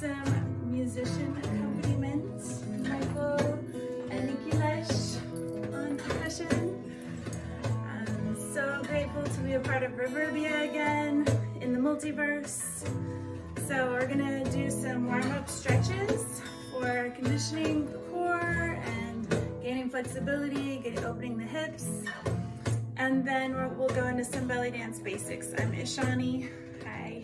some musician accompaniment. Michael and Nikki Lesh on percussion. I'm so grateful to be a part of Reverbia again in the multiverse. So we're gonna do some warm-up stretches for conditioning the core and gaining flexibility, opening the hips. And then we'll go into some belly dance basics. I'm Ishani. Hi.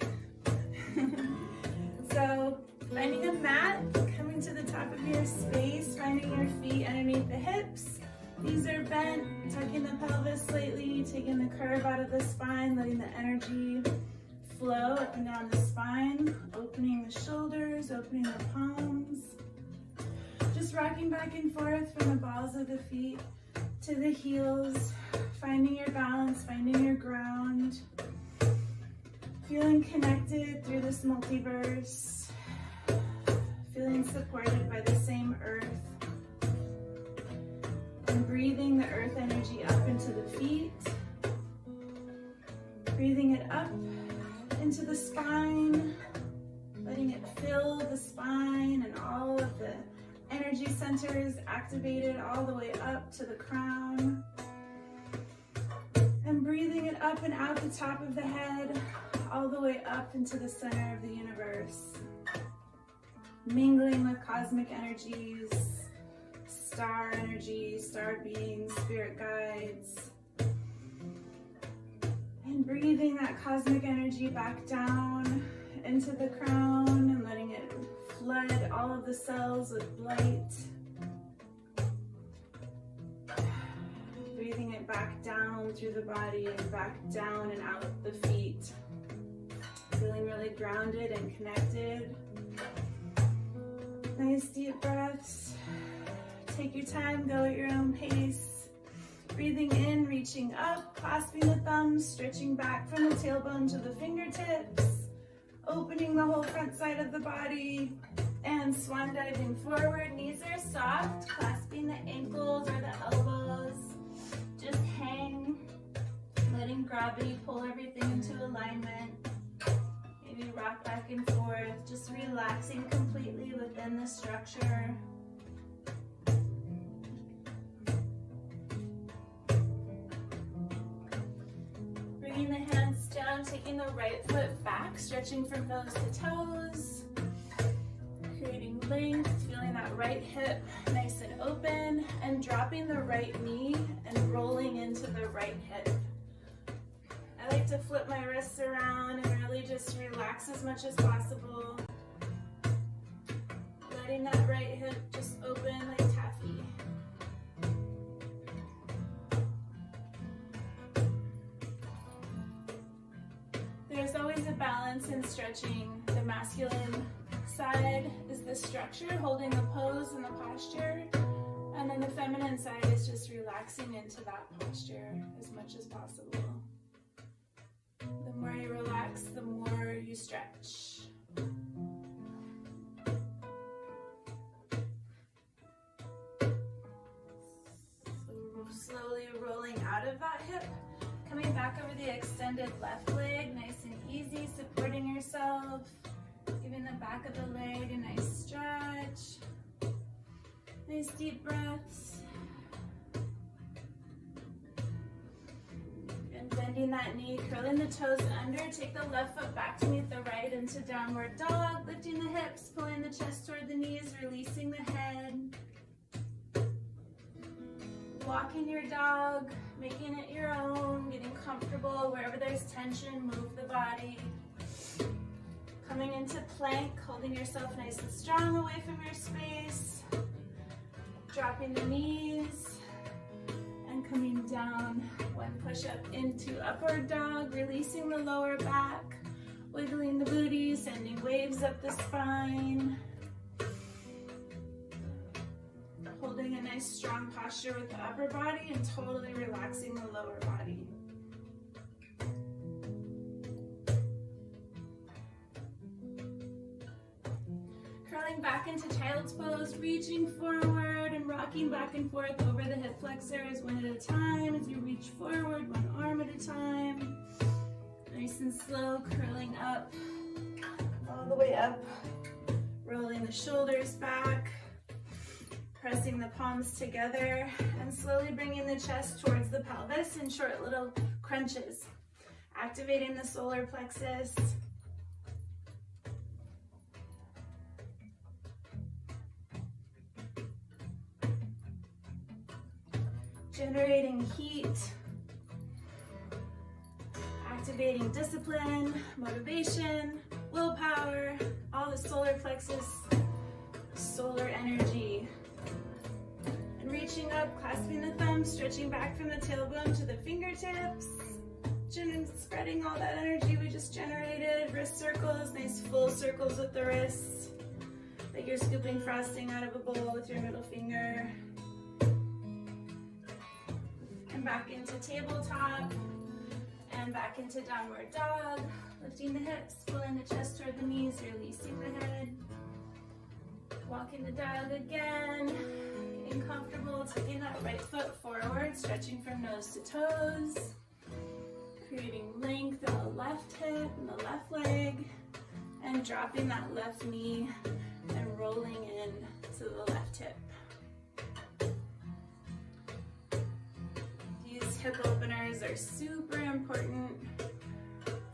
So finding a mat, coming to the top of your space, finding your feet underneath the hips. Knees are bent, tucking the pelvis slightly, taking the curve out of the spine, letting the energy flow up and down the spine, opening the shoulders, opening the palms. Just rocking back and forth from the balls of the feet to the heels, finding your balance, finding your ground, feeling connected through this multiverse, feeling supported by the same earth, and breathing the earth energy up into the feet, breathing it up into the spine, letting it fill the spine and all of the energy centers activated all the way up to the crown. And breathing it up and out the top of the head, all the way up into the center of the universe. Mingling with cosmic energies, star energy, star beings, spirit guides. And breathing that cosmic energy back down into the crown and letting it flood all of the cells with light. Breathing it back down through the body and back down and out the feet. Feeling really grounded and connected. Nice deep breaths. Take your time, go at your own pace. Breathing in, reaching up, clasping the thumbs, stretching back from the tailbone to the fingertips. Opening the whole front side of the body and swan diving forward. Knees are soft, clasping the ankles or the elbows. Just hang, letting gravity pull everything into alignment. Maybe rock back and forth, just relaxing completely within the structure. Bringing the hands down, taking the right foot back, stretching from nose to toes. Creating length, feeling that right hip nice and open, and dropping the right knee and rolling into the right hip. I like to flip my wrists around and really just relax as much as possible. Letting that right hip just open like taffy. There's always a balance in stretching. The masculine side is the structure, holding the pose and the posture, and then the feminine side is just relaxing into that posture as much as possible. The more you relax, the more you stretch. So slowly rolling out of that hip, coming back over the extended left leg, nice and easy, supporting yourself. Giving the back of the leg a nice stretch. Nice deep breaths. And bending that knee, curling the toes under. Take the left foot back to meet the right into downward dog. Lifting the hips, pulling the chest toward the knees, releasing the head. Walking your dog, making it your own, getting comfortable. Wherever there's tension, move the body. Coming into plank, holding yourself nice and strong away from your space. Dropping the knees and coming down. One push up into upward dog, releasing the lower back, wiggling the booty, sending waves up the spine. Holding a nice strong posture with the upper body and totally relaxing the lower body. Curling back into child's pose, reaching forward and rocking back and forth over the hip flexors one at a time as you reach forward, one arm at a time. Nice and slow, curling up, all the way up, the shoulders back, pressing the palms together, and slowly bringing the chest towards the pelvis in short little crunches, activating the solar plexus. Generating heat, activating discipline, motivation, willpower, all the solar plexus, solar energy. And reaching up, clasping the thumbs, stretching back from the tailbone to the fingertips, spreading all that energy we just generated. Wrist circles, nice full circles with the wrists, like you're scooping frosting out of a bowl with your middle finger. And back into tabletop, and back into downward dog, lifting the hips, pulling the chest toward the knees, releasing the head. Walking the dog again, getting comfortable, taking that right foot forward, stretching from nose to toes, creating length in the left hip and the left leg, and dropping that left knee and rolling in to the left hip. Hip openers are super important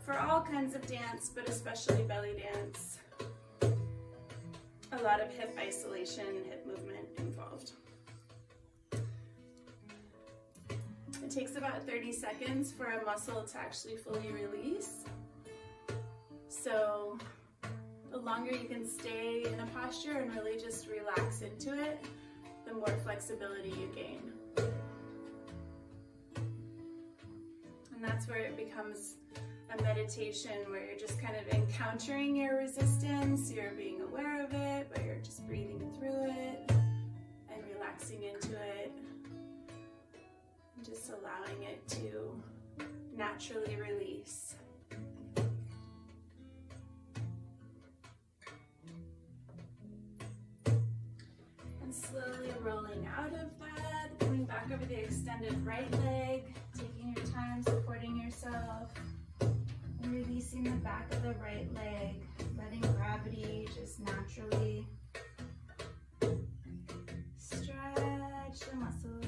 for all kinds of dance, but especially belly dance. A lot of hip isolation, hip movement involved. It takes about 30 seconds for a muscle to actually fully release. So the longer you can stay in a posture and really just relax into it, the more flexibility you gain. That's where it becomes a meditation, where you're just kind of encountering your resistance, you're being aware of it, but you're just breathing through it and relaxing into it, and just allowing it to naturally release. And slowly rolling out of that, coming back over the extended right leg, taking your time, supporting yourself, and releasing the back of the right leg, letting gravity just naturally stretch the muscles.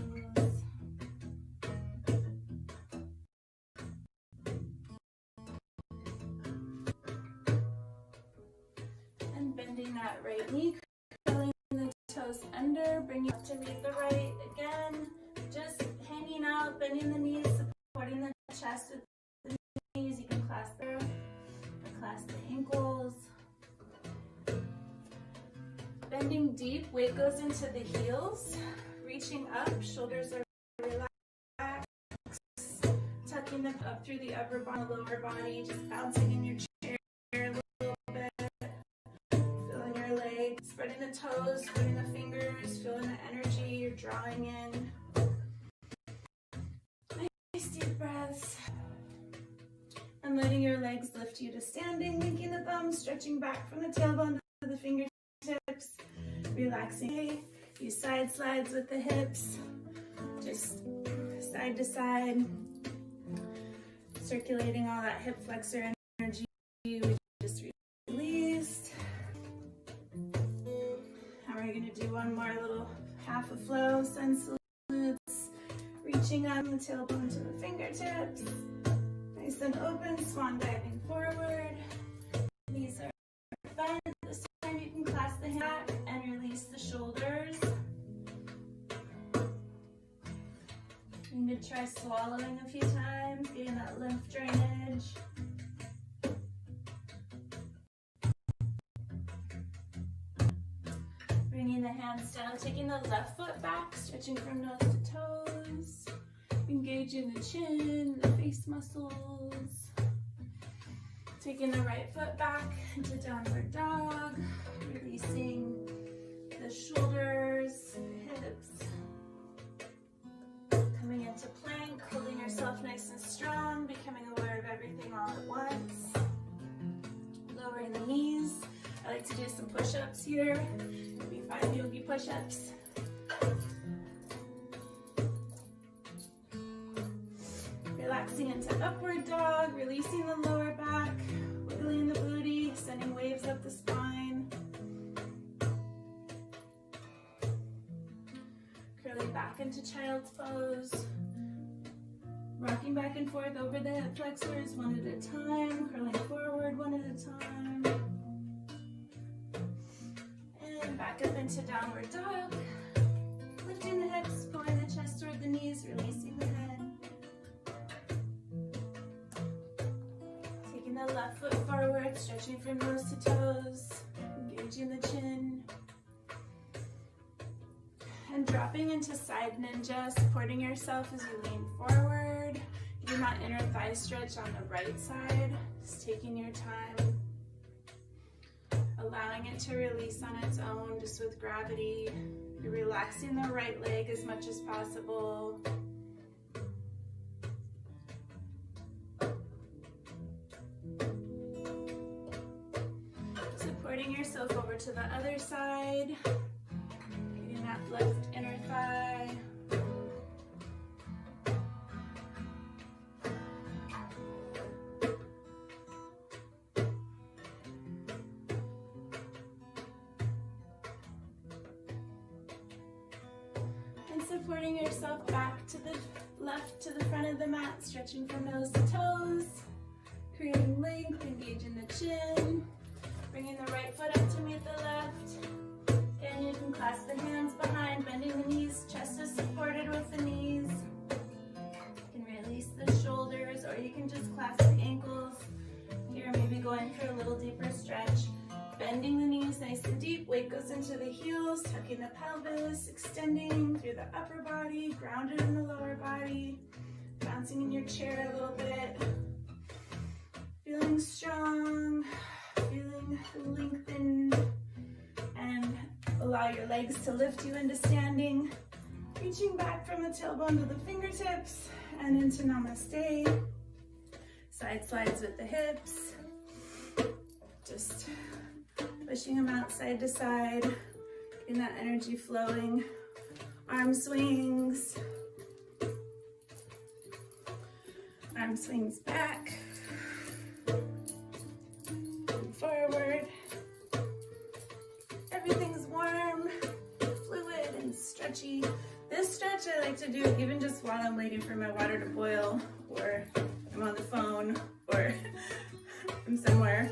And bending that right knee, curling the toes under, bringing up to meet the right again. Just hanging out, bending the knees, supporting the chest with the knees. You can clasp the ankles. Bending deep, weight goes into the heels. Reaching up, shoulders are relaxed. Tucking them up through the upper body, lower body, just bouncing in your chair a little bit. Feeling your legs, spreading the toes, spreading the fingers, feeling the energy you're drawing in. Deep breaths, and letting your legs lift you to standing, linking the thumbs, stretching back from the tailbone to the fingertips, relaxing. Use side slides with the hips, just side to side, circulating all that hip flexor energy we just released. And we're going to do one more little half a flow, sun salutes. Reaching up the tailbone to the fingertips. Nice and open, swan diving forward. Knees are bent. This time you can clasp the hands back and release the shoulders. You need to try swallowing a few times, getting that lymph drainage. Bringing the hands down, taking the left foot back, stretching from nose to toes, engaging the chin, the face muscles. Taking the right foot back into downward dog, releasing the shoulders, hips. Coming into plank, holding yourself nice and strong, becoming aware of everything all at once. Lowering the knees. I like to do some push-ups here. Maybe 5 yogi push-ups. Relaxing into upward dog, releasing the lower back, wiggling the booty, sending waves up the spine. Curling back into child's pose. Rocking back and forth over the hip flexors one at a time. Curling forward one at a time. And back up into downward dog. Lifting the hips, pulling the chest toward the knees, releasing the head. Taking the left foot forward, stretching from nose to toes, engaging the chin. And dropping into side ninja, supporting yourself as you lean forward. Getting that inner thigh stretch on the right side. Just taking your time. Allowing it to release on its own, just with gravity. You're relaxing the right leg as much as possible. Supporting yourself over to the other side. Getting that left inner thigh. And supporting yourself back to the left to the front of the mat, stretching from nose to toes. Creating length, engaging the chin. Bringing the right foot up to meet the left. Again, you can clasp the hands behind, bending the knees. Chest is supported with the knees. You can release the shoulders, or you can just clasp the ankles. Here, maybe going for a little deeper stretch. Bending the knees nice and deep. Weight goes into the heels, tucking the pelvis, extending through the upper body, grounded in the lower body. Bouncing in your chair a little bit. Feeling strong. Feeling lengthened, and allow your legs to lift you into standing. Reaching back from the tailbone to the fingertips and into namaste. Side slides with the hips. Just pushing them out side to side, getting that energy flowing. Arm swings. Arm swings back. Forward. Everything's warm, fluid, and stretchy. This stretch I like to do even just while I'm waiting for my water to boil, or I'm on the phone, or I'm somewhere.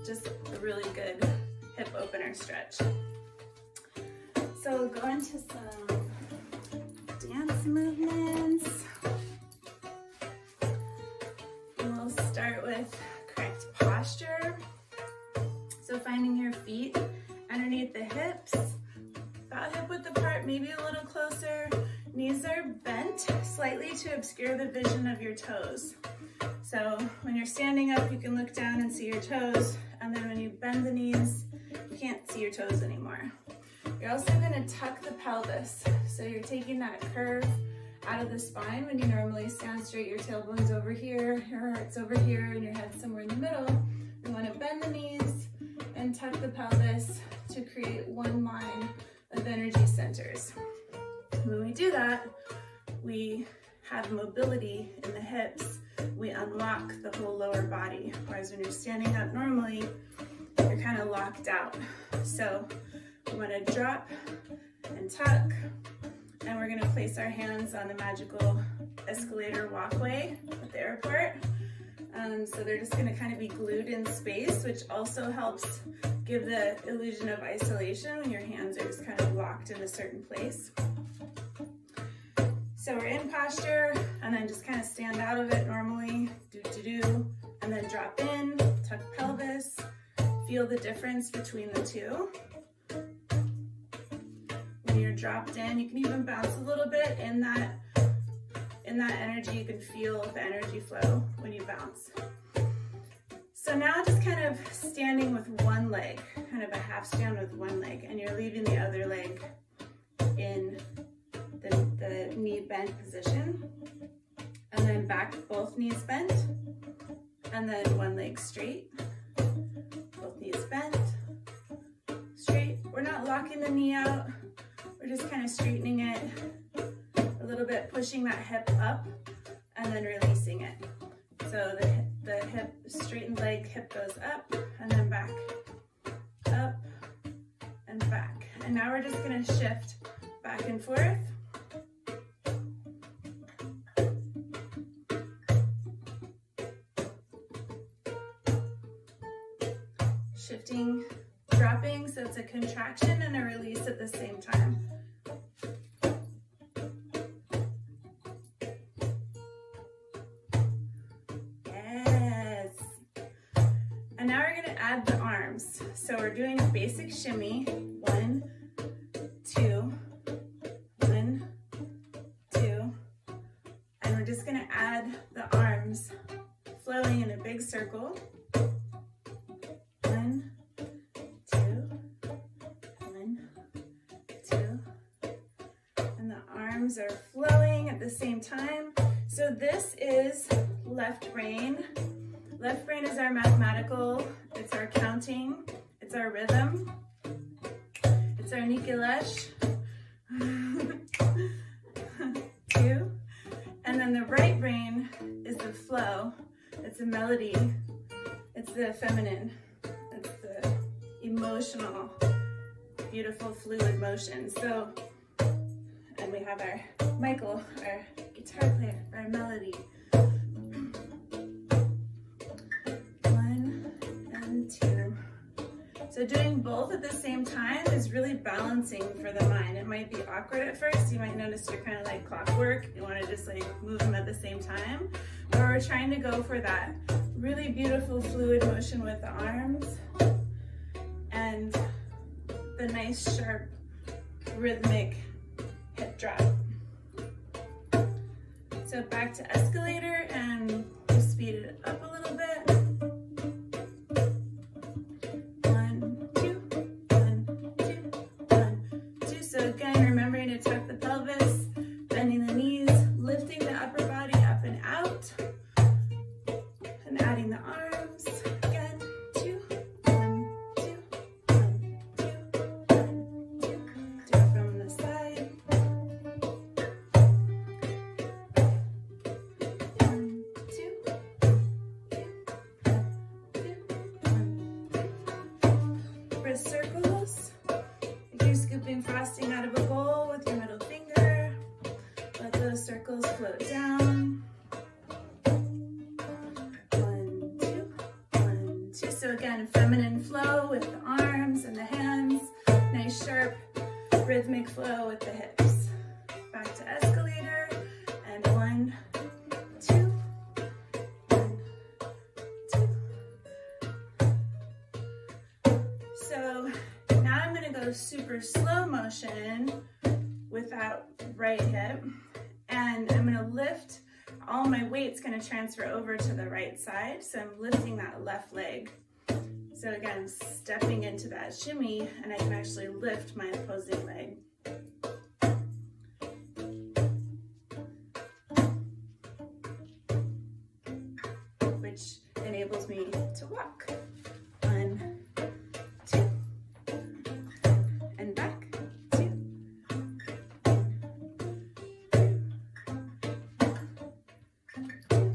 Just a really good hip opener stretch. So we'll go into some dance movements. And we'll start with correct posture. So finding your feet underneath the hips, about hip width apart, maybe a little closer. Knees are bent slightly to obscure the vision of your toes. So when you're standing up, you can look down and see your toes, and then when you bend the knees, you can't see your toes anymore. You're also going to tuck the pelvis. So you're taking that curve out of the spine. When you normally stand straight, your tailbone's over here, your heart's over here, and your head's somewhere in the middle. You want to bend the knees and tuck the pelvis to create one line of energy centers. When we do that, we have mobility in the hips. We unlock the whole lower body, whereas when you're standing up normally, you're kind of locked out. So we want to drop and tuck, and we're going to place our hands on the magical escalator walkway at the airport. So they're just going to kind of be glued in space, which also helps give the illusion of isolation when your hands are just kind of locked in a certain place. So we're in posture, and then just kind of stand out of it normally, and then drop in, tuck pelvis, feel the difference between the two. When you're dropped in, you can even bounce a little bit in that energy. You can feel the energy flow when you bounce. So now just kind of standing with one leg, kind of a half stand with one leg, and you're leaving the other leg in the knee bent position, and then back, both knees bent, and then one leg straight, both knees bent, straight. We're not locking the knee out, we're just kind of straightening it a little bit, pushing that hip up, and then releasing it. So the hip, straightened leg, hip goes up, and then back, up, and back. And now we're just gonna shift back and forth. Shifting, dropping, so it's a contraction and a release at the same time. Yes. And now we're gonna add the arms. So we're doing a basic shimmy. 1, 2, 1, 2. And we're just gonna add the arms flowing in a big circle. 1, 2, 1, 2. And the arms are flowing at the same time. So this is left brain. Left brain is our mathematical, it's our counting, it's our rhythm, it's our Nikelesh. 2. And then the right brain is the flow, it's a melody, it's the feminine, it's the emotional, beautiful, fluid motion. So, and we have our Michael, our guitar player, our melody. 1 and 2. So doing both at the same time is really balancing for the mind. It might be awkward at first. You might notice you're kind of like clockwork. You want to just like move them at the same time. But we're trying to go for that really beautiful fluid motion with the arms and the nice sharp rhythmic hip drop. So back to escalator and we'll speed it up a little bit. 1, 2, 1, 2, 1, 2. So again, remembering to tuck the pelvis, bending the knees, lifting the upper body up and out, and adding the arms. Again, 2, 1, 2, 1, 2, 1, 2. Do it from the side. 1, 2, 1, 2. Wrist circles. If you're scooping frosting out of a bowl with your middle finger, let those circles float down. 1, 2, 1, 2. So again, feminine flow with the arms and the hands. Nice sharp rhythmic flow with the hips. Back to escalator and 1, 2, 1, 2. So now I'm going to go super slow motion without right hip, and I'm going to lift. All my weight's going to transfer over to the right side, so I'm lifting that left leg. So again, I'm stepping into that shimmy, and I can actually lift my opposing leg. Which enables me to walk. 1, 2, and back, 2, 1, 2,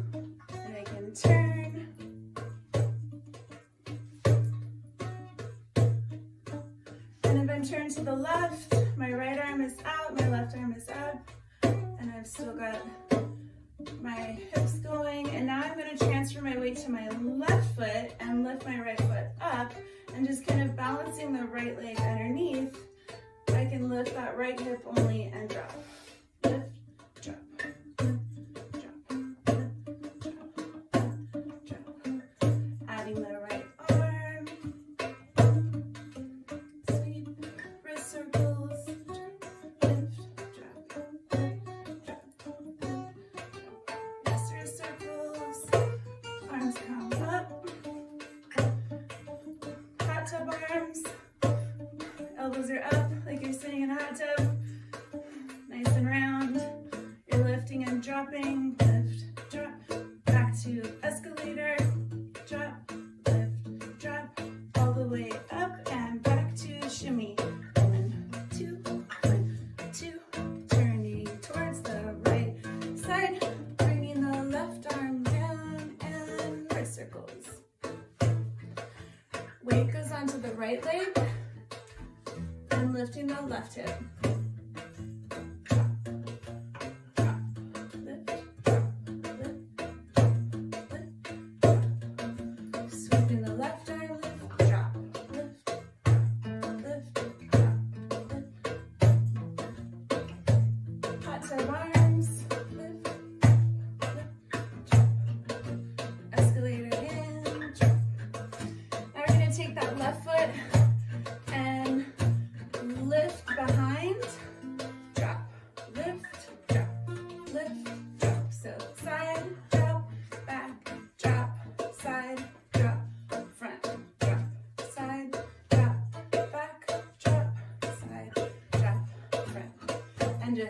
and I can turn. And if I'm turned to the left, my right arm is out, my left arm is up, and I've still got my hips going. And now I'm going to transfer my weight to my left foot and lift my right foot up, and just kind of balancing the right leg underneath. I can lift that right hip only and drop. Lift, drop, lift, drop, lift, drop, drop. Adding the right arm. Sweep, wrist circles, lift, drop, drop. Yes, wrist circles, arms come up. Hot tub arms, elbows are up like you're sitting in a hot tub. Nice and round. You're lifting and dropping, lift, drop. Back to escalator, drop, lift, drop. All the way up and back to shimmy. 1, 2, 1, 2. Turning towards the right side, bringing the left arm down and wrist circles. Weight goes onto the right leg and lifting the left hip.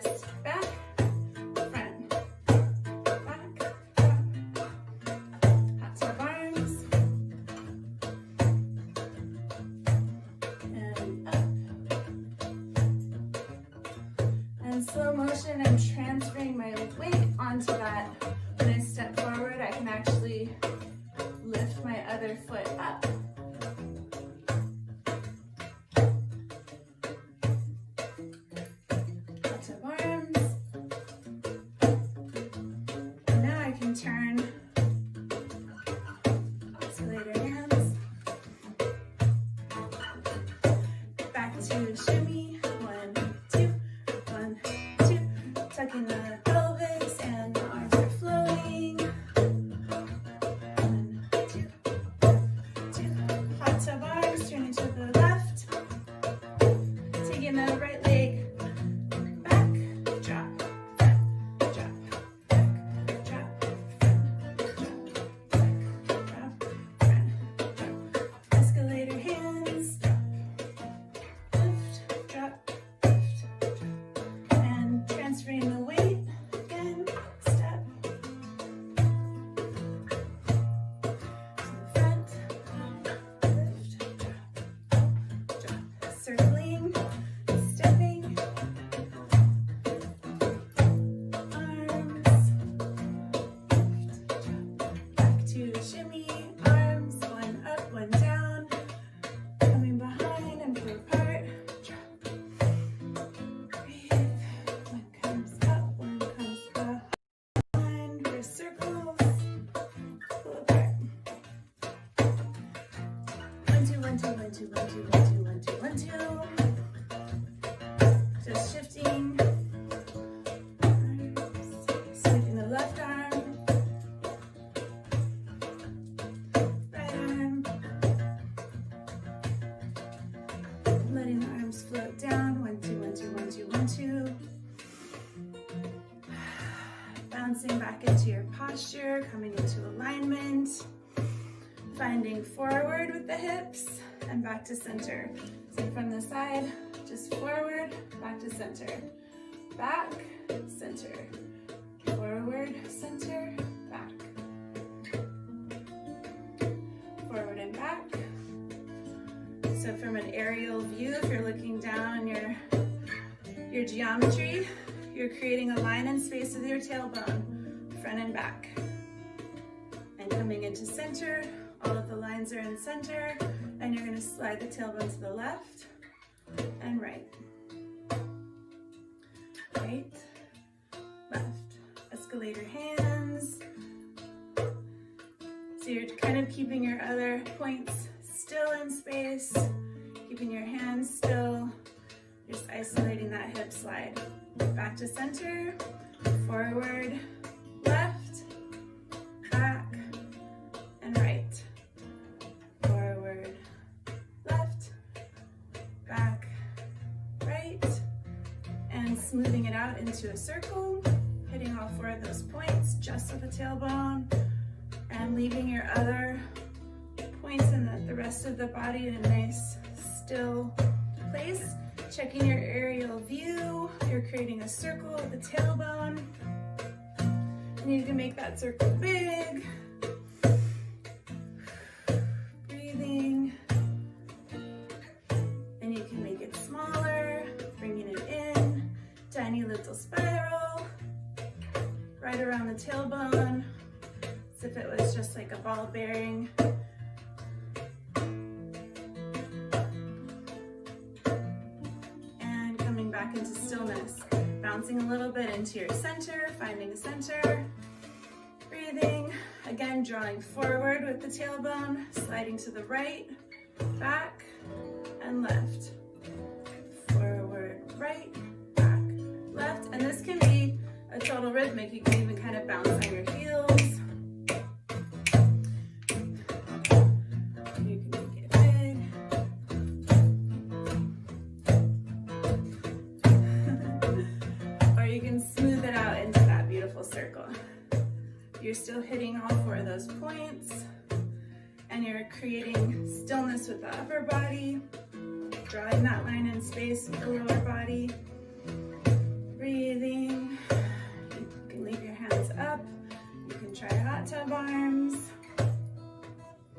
just back, front, back, drop, hot tub arms, and up. And slow motion, I'm transferring my weight onto that. When I step forward, I can actually lift my other foot up. Hot tub arms. And now I can turn escalator hands. Back to shimmy. 1, 2, 1, 2. Tucking the pelvis and the arms are flowing. 1, 2, 2. Hot tub arms, turning to the left. Taking the right leg back, drop, front, drop, back, drop, front, drop, back, drop, front, drop. Escalator hands, lift, drop, lift, drop. And transferring the weight, again, step. To the front, lift, drop, drop. Circling, stepping. Arms, lift, drop. Back to shimmy, arms, 1 up, 1 down. Coming behind and pull apart, drop. Breathe. 1 comes up, 1 comes behind. Reverse circles, pull apart. 1, 2, 1, 2, 1, 2, 1, 2, 1, 2, 1, 2, 1, 2. Just shifting. Arms, sweeping the left arm, right arm. Letting the arms float down. 1, 2, 1, 2, 1, 2, 1, 2. Bouncing back into your posture, coming into alignment. Finding forward with the hips and back to center. So from the side, just forward, back to center. Back, center. Forward, center, back. Forward and back. So from an aerial view, if you're looking down your geometry, you're creating a line in space with your tailbone, front and back. And coming into center, all of the lines are in center, and you're gonna slide the tailbone to the left and right. Right, left. Escalator hands. So you're kind of keeping your other points still in space, keeping your hands still, just isolating that hip slide. Back to center, forward, left, back, and right. Forward, left, back, right, and smoothing it out into a circle, hitting all 4 of those points just with the tailbone, and leaving your other points in the rest of the body in a nice still place. Checking your aerial view, you're creating a circle with the tailbone, and you can make that circle big. Breathing, and you can make it smaller, bringing it in, tiny little spiral, right around the tailbone, as if it was just like a ball bearing. Back into stillness, bouncing a little bit into your center, finding center, breathing, again drawing forward with the tailbone, sliding to the right, back, and left, forward, right, back, left, and this can be a total rhythmic. You can even kind of bounce on your heels. You can make it big. Or you can smooth it out into that beautiful circle. You're still hitting all 4 of those points, and you're creating stillness with the upper body, drawing that line in space with the lower body. Breathe. up. You can try hot tub arms,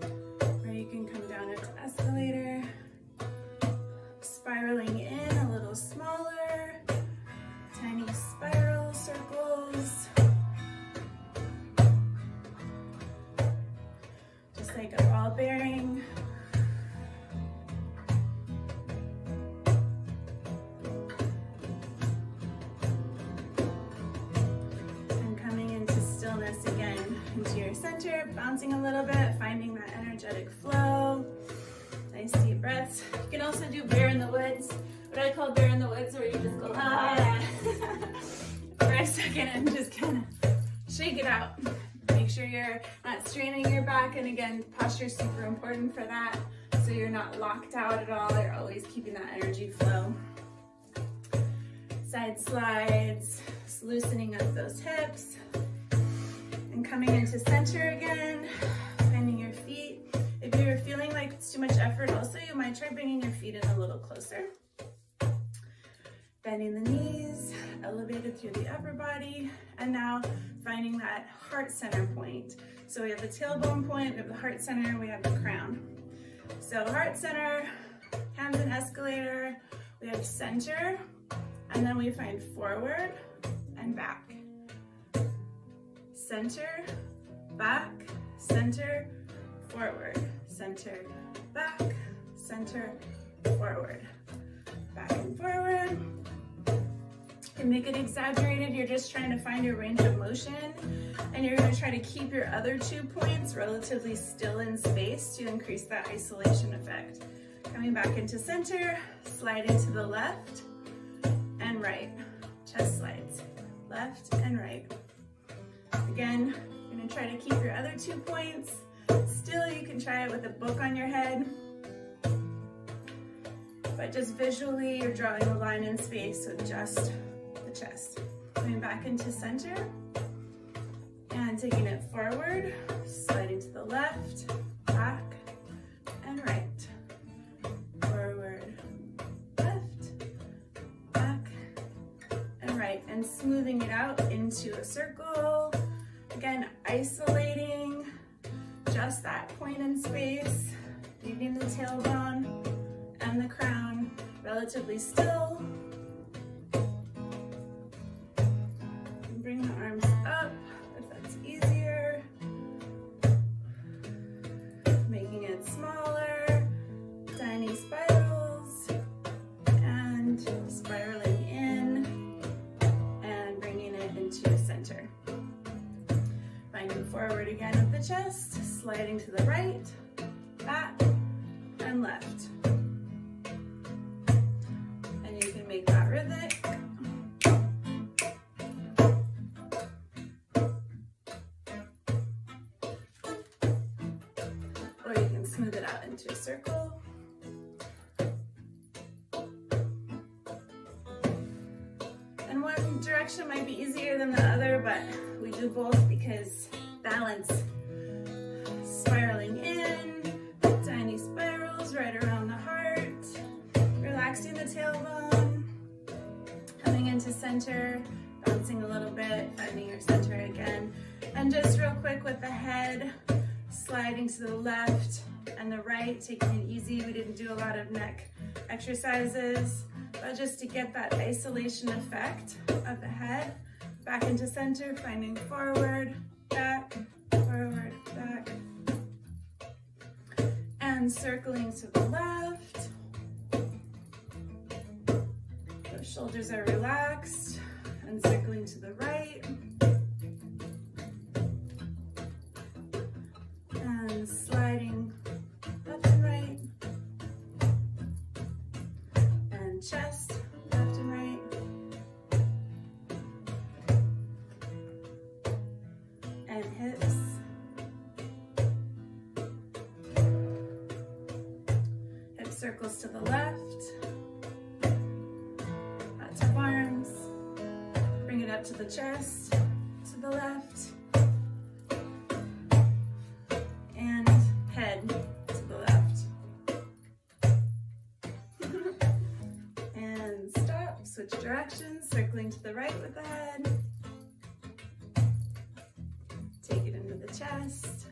or you can come down into escalator, spiraling in a little smaller, tiny spiral circles, just like a ball bearing. Into your center, bouncing a little bit, finding that energetic flow. Nice deep breaths. You can also do bear in the woods, what I call bear in the woods, where you just go ah for a second and just kind of shake it out. Make sure you're not straining your back, and again, posture is super important for that, so you're not locked out at all. You're always keeping that energy flow. Side slides, just loosening up those hips. And coming into center again, finding your feet. If you're feeling like it's too much effort, also you might try bringing your feet in a little closer. Bending the knees, elevated through the upper body, and now finding that heart center point. So we have the tailbone point, we have the heart center, we have the crown. So heart center, hands in escalator, we have center, and then we find forward and back. Center, back, center, forward, center, back, center, forward, back and forward. You can make it exaggerated. You're just trying to find your range of motion, and you're going to try to keep your other 2 points relatively still in space to increase that isolation effect. Coming back into center, sliding to the left and right. Chest slides, left and right. Again, you're going to try to keep your other 2 points. Still, you can try it with a book on your head. But just visually, you're drawing a line in space with just the chest. Coming back into center. And taking it forward, sliding to the left, back, and right. Forward, left, back, and right. And smoothing it out into a circle. Again, isolating just that point in space, leaving the tailbone and the crown relatively still. And bring the arms up if that's easier. Making it smaller, tiny spirals, and spiraling in and bringing it into the center. Finding forward again with the chest, sliding to the right, back, and left. And you can make that rhythmic. Or you can smooth it out into a circle. And one direction might be easier than the other, but we do both because balance. Spiraling in, tiny spirals right around the heart, relaxing the tailbone, coming into center, bouncing a little bit, finding your center again, and just real quick with the head, sliding to the left and the right, taking it easy. We didn't do a lot of neck exercises, but just to get that isolation effect of the head, back into center, finding forward, back, forward, back, and circling to the left. Those shoulders are relaxed, and circling to the right, and sliding left and right, and chest, left and right, and hips, hip circles to the left, lots of arms, bring it up to the chest, to the left, and head to the left. And stop, switch directions, circling to the right with the head, the chest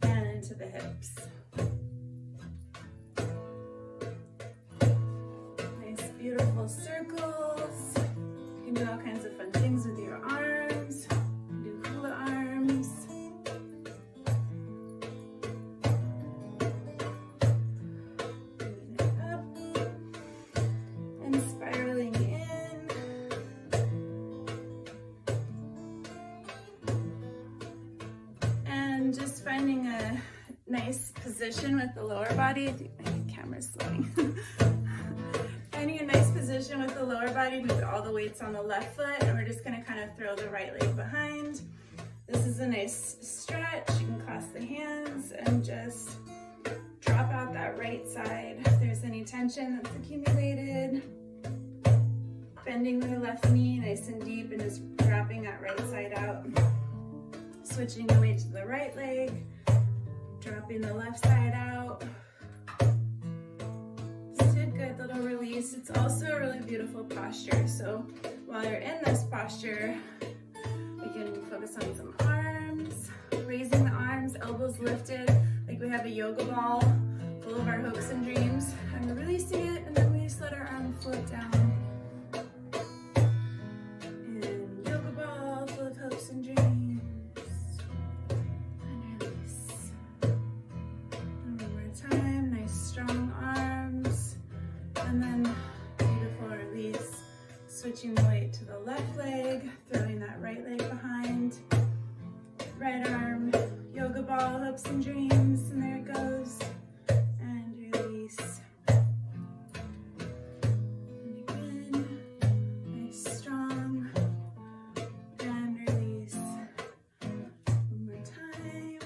and into the hips. Nice, beautiful circles. You can do all kinds of fun things with your arms. Do hula arms. Moving it up and spiraling in. And just finding a nice position with the lower body. I think my camera's slowing. Finding a nice position with the lower body, move all the weights on the left foot, and we're just gonna kind of throw the right leg behind. This is a nice stretch. You can clasp the hands and just drop out that right side. If there's any tension that's accumulated, bending the left knee nice and deep and just dropping that right side out. Switching the weight to the right leg, dropping the left side out. Good little release. It's also a really beautiful posture. So while you're in this posture, we can focus on some arms, raising the arms, elbows lifted, like we have a yoga ball full of our hopes and dreams. And we're releasing it, and then we just let our arm float down. And yoga ball full of hopes and dreams. And release. And one more time, nice strong arms. And then beautiful release, switching the weight to the left leg, throwing that right leg behind, right arm, yoga ball, hopes and dreams, and there it goes, and release. And again, nice strong, and release. One more time.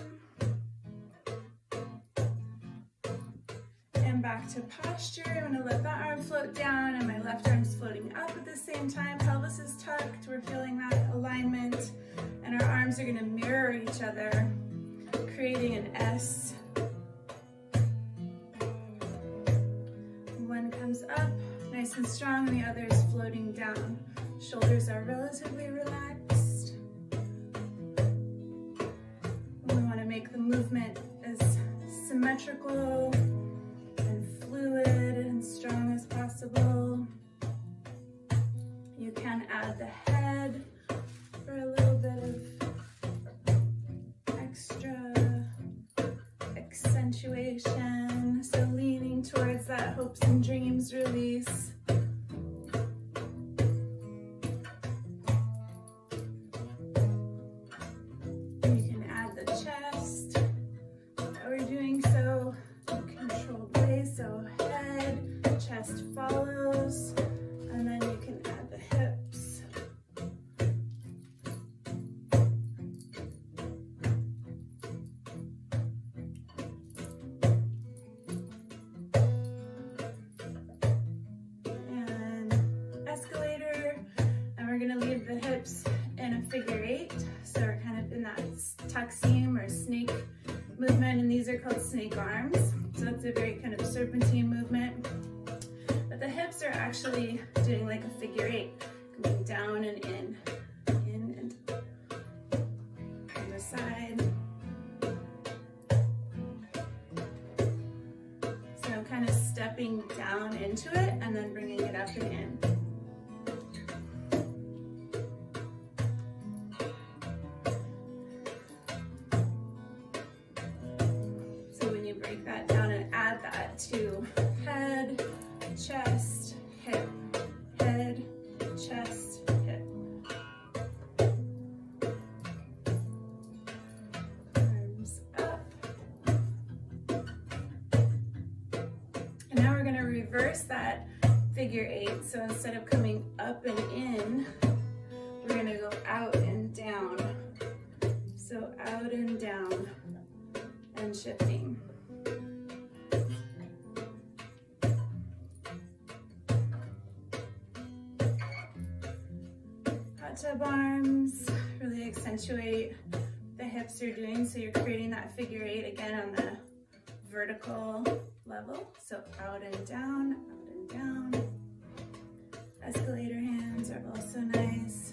And back to posture. I'm going to let that arm float down and my left arm's floating up at the same time. Pelvis is tucked. We're feeling that alignment. And our arms are going to mirror each other, creating an S. One comes up, nice and strong, and the other is floating down. Shoulders are relatively relaxed. We want to make the movement as symmetrical and fluid and strong as possible. You can add the head for a little bit of extra accentuation. So leaning towards that hopes and dreams release. You can add the chest. We're doing so controlled way, so head, chest follows, and then you can add the hips. And escalator, and we're gonna leave the hips in a figure eight. So we're kind of in that tuck seam or snake movement, and these are called snake arms. So it's a very kind of serpentine movement. But the hips are actually doing like a figure eight, going down and in and on the side. So I'm kind of stepping down into it and then bringing it up and in. Break that down and add that to head, chest, hip, head, chest, hip. Arms up. And now we're going to reverse that figure eight. So instead of coming up and in, we're going to go out and down. So out and down and shifting. Tub arms, really accentuate the hips you're doing, so you're creating that figure eight again on the vertical level. So out and down, out and down. Escalator hands are also nice.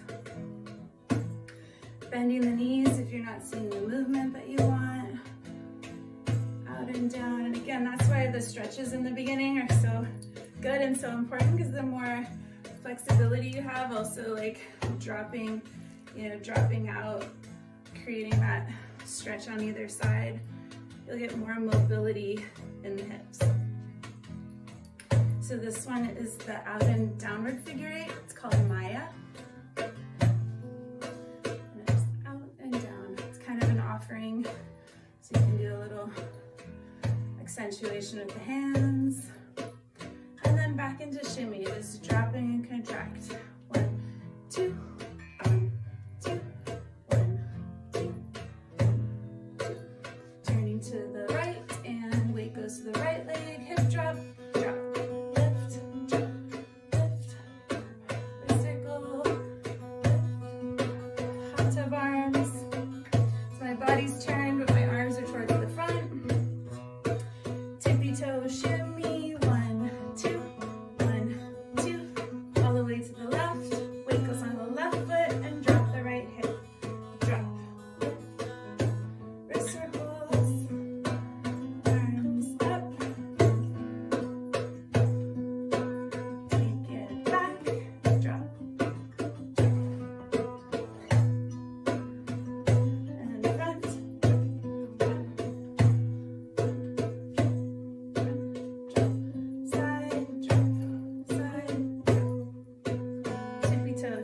Bending the knees if you're not seeing the movement that you want. Out and down. And again, that's why the stretches in the beginning are so good and so important, because the more flexibility you have, also like dropping, dropping out, creating that stretch on either side, you'll get more mobility in the hips. So this one is the out and downward figure eight. It's called Maya. And it's out and down. It's kind of an offering. So you can do a little accentuation with the hands. And then back into shimmy, just dropping and contract. 1, 2, 1, 2, 1, 2, 1, 2. Turning to the right, and weight goes to the right leg, hip drop, drop. Body's turned, but my arms are towards the front. Tippy toe shimmy, 1, 2, 1, 2. All the way to the left. Weight goes on the left foot and drop the right hip. Drop. Wrist circles. Arms up. Take it back. Drop.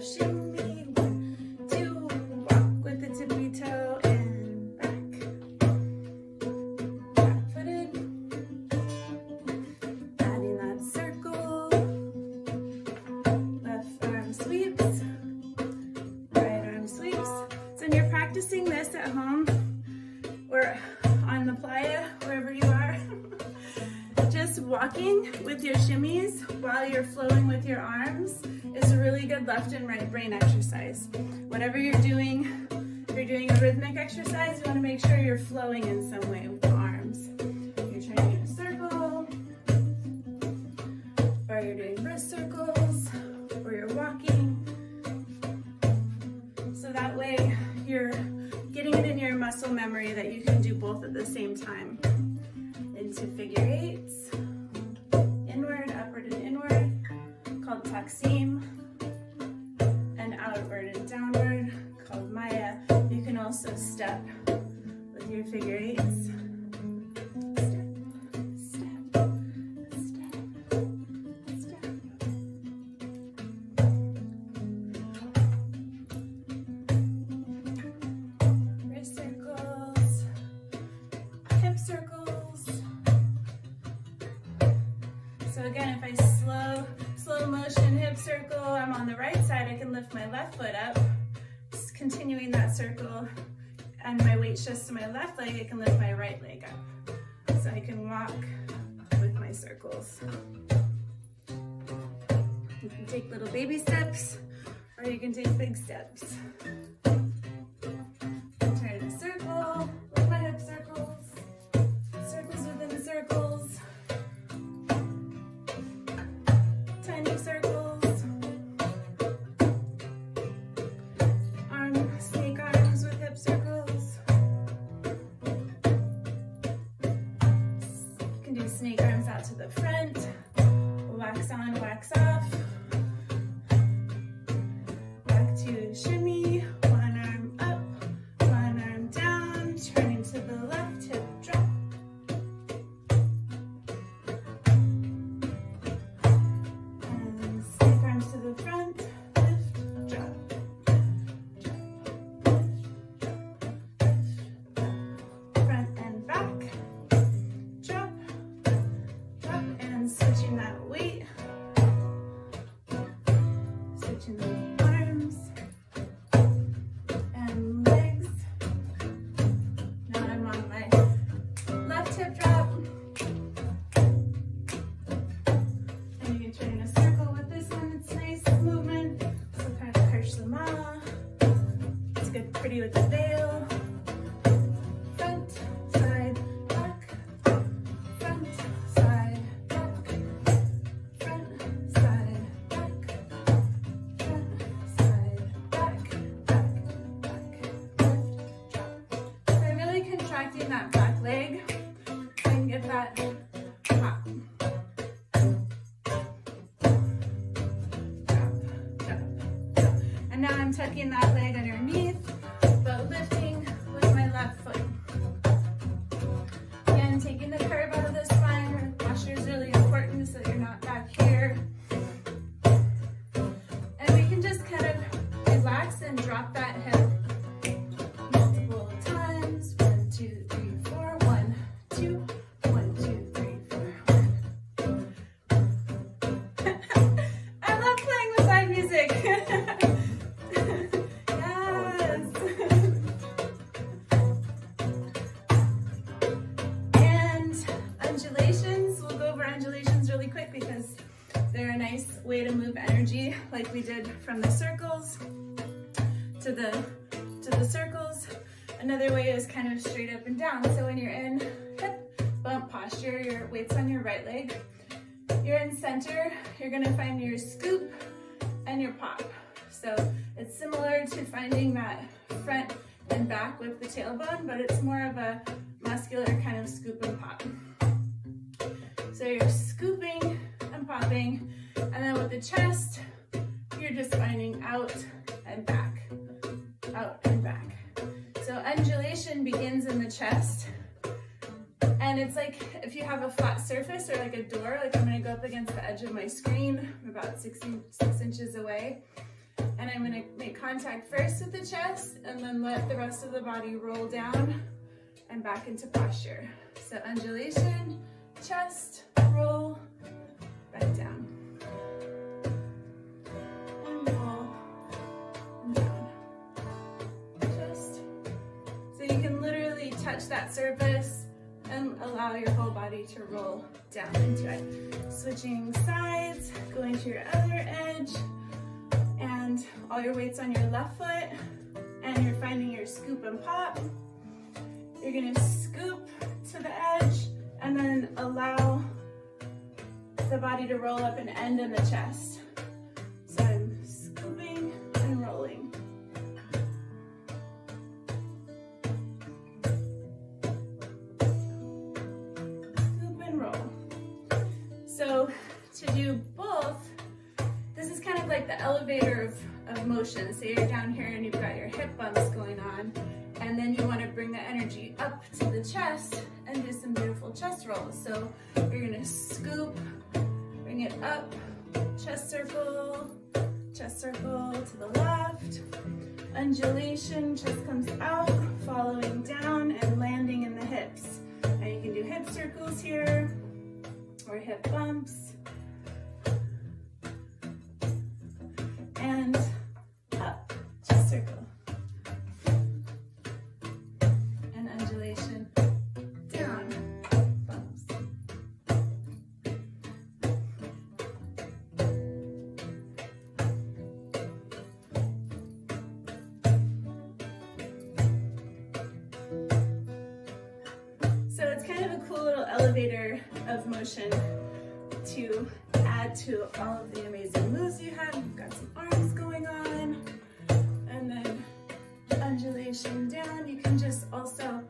Shimmy, 1, 2, walk with the tippy toe and back. Back footed. Adding that circle. Left arm sweeps. Right arm sweeps. So when you're practicing this at home or on the playa, wherever you are, just walking with your shimmies while you're flowing with your arms is a really good left and right brain exercise. Whatever you're doing, if you're doing a rhythmic exercise, you want to make sure you're flowing in some way with the arms. You're turning in a circle, or you're doing wrist circles, or you're walking. So that way you're getting it in your muscle memory that you can do both at the same time. Into figure eights, inward, upward, and inward, called Taksim, and outward and downward, called Maya. You can also step with your figure eights. Step, step, step, step. Wrist circles, hip circles. So again, if I slow motion hip circle, I'm on the right side, I can lift my left foot up, just continuing that circle, and my weight shifts to my left leg, I can lift my right leg up. So I can walk with my circles. You can take little baby steps, or you can take big steps. Turn a circle with my hip circles, circles within circles. Tiny circles, snake arms with hip circles. You can do snake arms out to the front, wax on, wax off. Back to shimmy, one arm up, one arm down, turning to the left, hip drop. To the front, lift, drop, front and back, drop, drop, and switching that weight I'm tucking that leg underneath, but lifting with my left foot. Again, taking the curve out of the spine. Posture is really important so that you're not back here. And we can just kind of relax and drop that hip multiple times. 1, 2, 3, 4. 1, 2, 1, 2, 3, 4. I love playing with live music. Yes. And undulations. We'll go over undulations really quick because they're a nice way to move energy, like we did from the circles to the circles. Another way is kind of straight up and down. So when you're in hip bump posture, your weight's on your right leg. You're in center, you're gonna find your scoop and your pop. So it's similar to finding that front and back with the tailbone, but it's more of a muscular kind of scoop and pop. So you're scooping and popping, and then with the chest, you're just finding out and back, out and back. So undulation begins in the chest, and it's like if you have a flat surface or like a door, like I'm gonna go up against the edge of my screen, I'm about 6 inches away, and I'm gonna make contact first with the chest and then let the rest of the body roll down and back into posture. So undulation, chest, roll, back down. And roll, and down. Just, so you can literally touch that surface and allow your whole body to roll down into it. Switching sides, going to your other edge, and all your weight's on your left foot, and you're finding your scoop and pop. You're gonna scoop to the edge, and then allow the body to roll up and end in the chest. So I'm scooping and rolling. Scoop and roll. So to do both, this is kind of like the elevator of motion. So you're down here and you've got your hip bumps going on, and then you want to bring the energy up to the chest and do some beautiful chest rolls. So you're gonna scoop, bring it up, chest circle to the left, undulation, chest comes out, following down and landing in the hips. Now you can do hip circles here, or hip bumps, and up, chest circle, and undulation, down, bumps. So it's kind of a cool little elevator of motion to add to all of the amazing moves you have. You've got some arms going on, and then undulation down. You can just also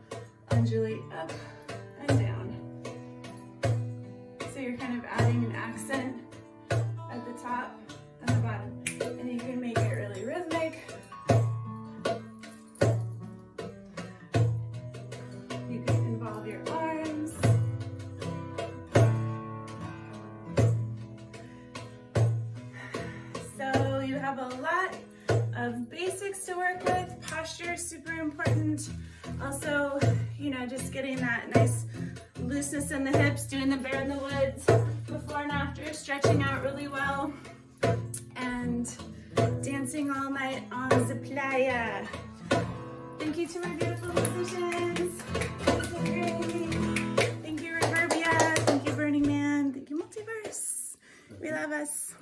undulate up and down. So you're kind of adding an accent at the top and the bottom, and you can make it really rhythmic. You can involve your arms. So you have a lot of basics to work with. Posture is super important. Also, just getting that nice looseness in the hips, doing the bear in the woods before and after, stretching out really well, and dancing all night on the playa. Thank you to my beautiful musicians. So great. Thank you, Reverbia. Thank you, Burning Man. Thank you, Multiverse. We love us.